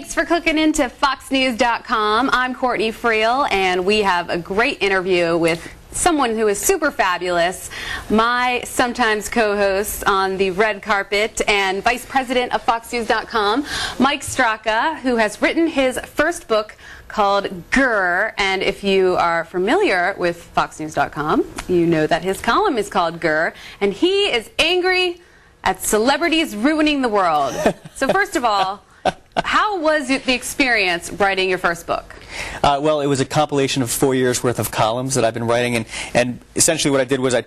Thanks for clicking into FoxNews.com. I'm Courtney Friel, and we have a great interview with someone who is super fabulous, my sometimes co-host on the red carpet and vice president of FoxNews.com, Mike Straka, who has written his first book called Grrr. And if you are familiar with FoxNews.com, you know that his column is called Grrr, and he is angry at celebrities ruining the world. So first of all, how was the experience writing your first book? Well, it was a compilation of 4 years worth of columns that I've been writing, and essentially what I did was I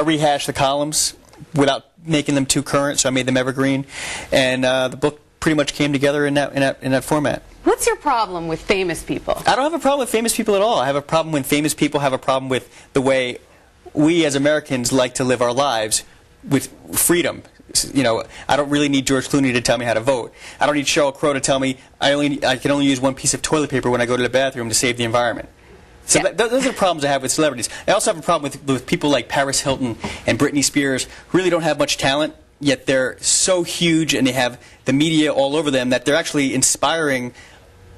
rehashed the columns without making them too current, so I made them evergreen, and the book pretty much came together in that format. What's your problem with famous people? I don't have a problem with famous people at all. I have a problem when famous people have a problem with the way we as Americans like to live our lives with freedom. You know, I don't really need George Clooney to tell me how to vote. I don't need Sheryl Crow to tell me I can only use one piece of toilet paper when I go to the bathroom to save the environment. So yeah. Those are the problems I have with celebrities. I also have a problem with people like Paris Hilton and Britney Spears, who really don't have much talent, yet they're so huge and they have the media all over them that they're actually inspiring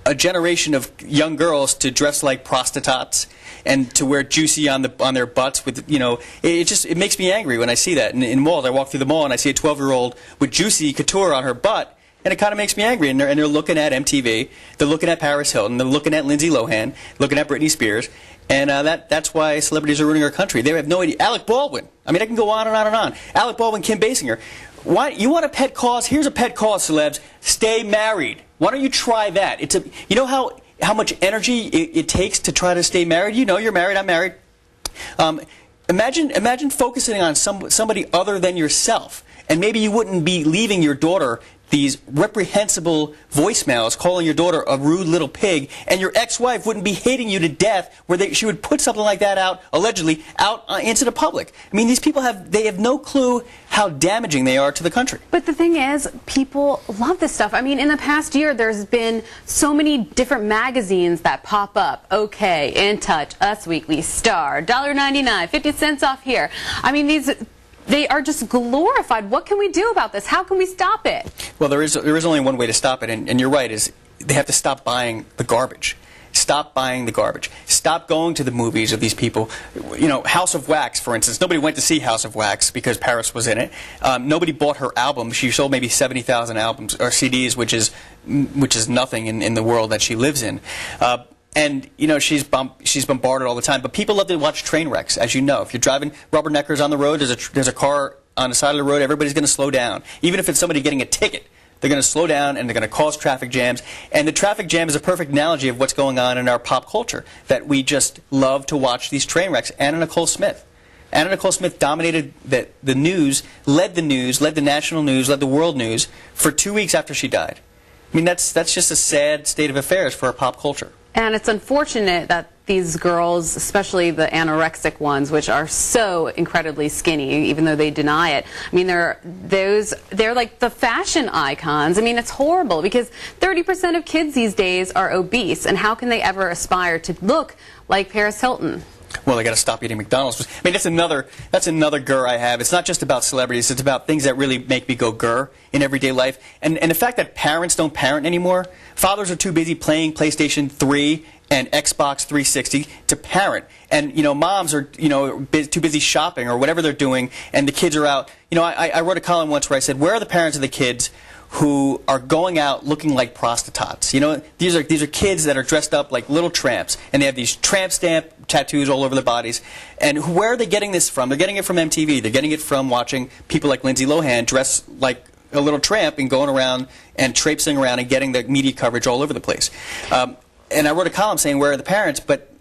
a generation of young girls to dress like prostitutes and to wear juicy on their butts. With it makes me angry when I see that in malls. I walk through the mall and I see a 12-year-old with juicy couture on her butt, and it kind of makes me angry. And they're looking at MTV, they're looking at Paris Hilton, they're looking at Lindsay Lohan, looking at Britney Spears, and that's why celebrities are ruining our country. They have no idea. Alec Baldwin. I mean, I can go on and on and on. Alec Baldwin, Kim Basinger. Why you want a pet cause? Here's a pet cause, celebs. Stay married. Why don't you try that? You know how much energy it takes to try to stay married? You know you're married, I'm married. Imagine focusing on somebody other than yourself, and maybe you wouldn't be leaving your daughter these reprehensible voicemails calling your daughter a rude little pig, and your ex-wife wouldn't be hating you to death where she would put something like that out, allegedly, out into the public. I mean, these people have no clue how damaging they are to the country. But the thing is, people love this stuff. I mean, in the past year, there's been so many different magazines that pop up. Okay, In Touch, Us Weekly, Star, $1.99, 50 cents off here. I mean, they are just glorified. What can we do about this? How can we stop it? Well, there is only one way to stop it, and you're right, is they have to stop buying the garbage. Stop buying the garbage. Stop going to the movies of these people. You know, House of Wax, for instance. Nobody went to see House of Wax because Paris was in it. Nobody bought her album. She sold maybe 70,000 albums or CDs, which is nothing in the world that she lives in. And, you know, she's bombarded all the time. But people love to watch train wrecks, as you know. If you're driving rubberneckers on the road, there's a car on the side of the road, everybody's going to slow down. Even if it's somebody getting a ticket, they're going to slow down and they're going to cause traffic jams. And the traffic jam is a perfect analogy of what's going on in our pop culture, that we just love to watch these train wrecks. Anna Nicole Smith. Anna Nicole Smith dominated the news, led the national news, led the world news for 2 weeks after she died. I mean, that's just a sad state of affairs for our pop culture. And it's unfortunate that these girls, especially the anorexic ones, which are so incredibly skinny, even though they deny it. I mean, they're like the fashion icons. I mean, it's horrible because 30% of kids these days are obese, and how can they ever aspire to look like Paris Hilton? Well, they got to stop eating McDonald's. I mean, that's another grr I have. It's not just about celebrities. It's about things that really make me go grr in everyday life. And the fact that parents don't parent anymore. Fathers are too busy playing PlayStation 3 and Xbox 360 to parent. And, you know, moms are, you know, too busy shopping or whatever they're doing, and the kids are out. You know, I wrote a column once where I said, where are the parents of the kids who are going out looking like prostitutes? You know, these are kids that are dressed up like little tramps, and they have these tramp stamp tattoos all over their bodies. And where are they getting this from? They're getting it from MTV. They're getting it from watching people like Lindsay Lohan dress like a little tramp and going around and traipsing around and getting the media coverage all over the place. And I wrote a column saying, where are the parents? But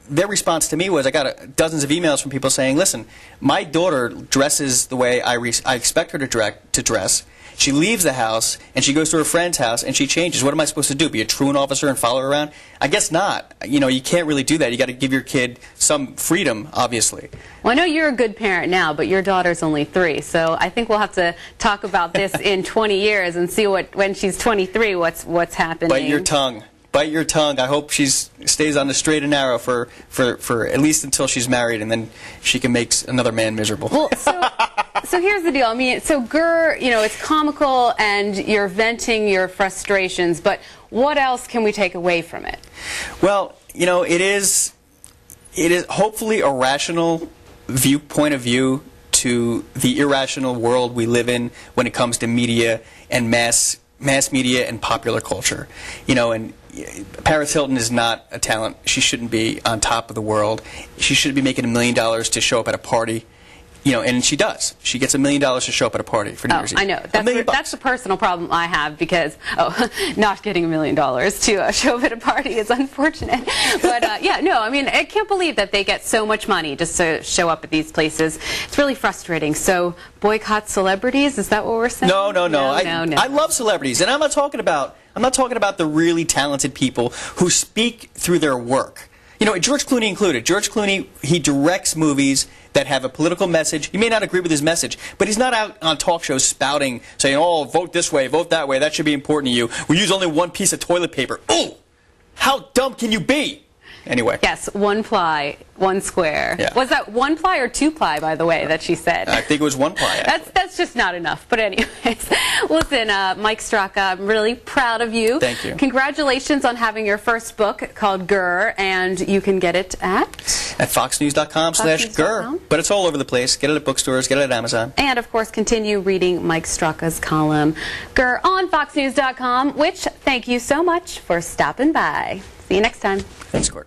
their response to me was, I got dozens of emails from people saying, listen, my daughter dresses the way I expect her to dress. She leaves the house, and she goes to her friend's house, and she changes. What am I supposed to do, be a truant officer and follow her around? I guess not. You know, you can't really do that. You got to give your kid some freedom, obviously. Well, I know you're a good parent now, but your daughter's only 3, so I think we'll have to talk about this in 20 years and see when she's 23, what's happening. Bite your tongue. Bite your tongue. I hope she stays on the straight and narrow for at least until she's married, and then she can make another man miserable. Well, so So here's the deal. I mean, so Grrr, you know, it's comical and you're venting your frustrations, but what else can we take away from it? Well, you know, it is hopefully a rational point of view to the irrational world we live in when it comes to media and mass media and popular culture. You know, and Paris Hilton is not a talent. She shouldn't be on top of the world. She shouldn't be making $1 million to show up at a party. You know, and she does. She gets $1 million to show up at a party for New Year's Eve. I know. That's the personal problem I have because, not getting $1 million to show up at a party is unfortunate. But, yeah, no, I mean, I can't believe that they get so much money just to show up at these places. It's really frustrating. So, boycott celebrities? Is that what we're saying? No. I love celebrities, and I'm not talking about the really talented people who speak through their work. You know, George Clooney included. George Clooney, he directs movies that have a political message. You may not agree with his message, but he's not out on talk shows spouting, saying, oh, vote this way, vote that way, that should be important to you. We use only one piece of toilet paper. Oh, how dumb can you be? Anyway. Yes, 1 ply, 1 square. Yeah. Was that 1 ply or 2 ply, by the way, that she said? I think it was 1 ply. That's just not enough. But anyways, listen, Mike Straka, I'm really proud of you. Thank you. Congratulations on having your first book called Grrr, and you can get it at foxnews.com/Grrr. But it's all over the place. Get it at bookstores, get it at Amazon. And, of course, continue reading Mike Straka's column, Grrr, on foxnews.com, which, thank you so much for stopping by. See you next time. Thanks, Court.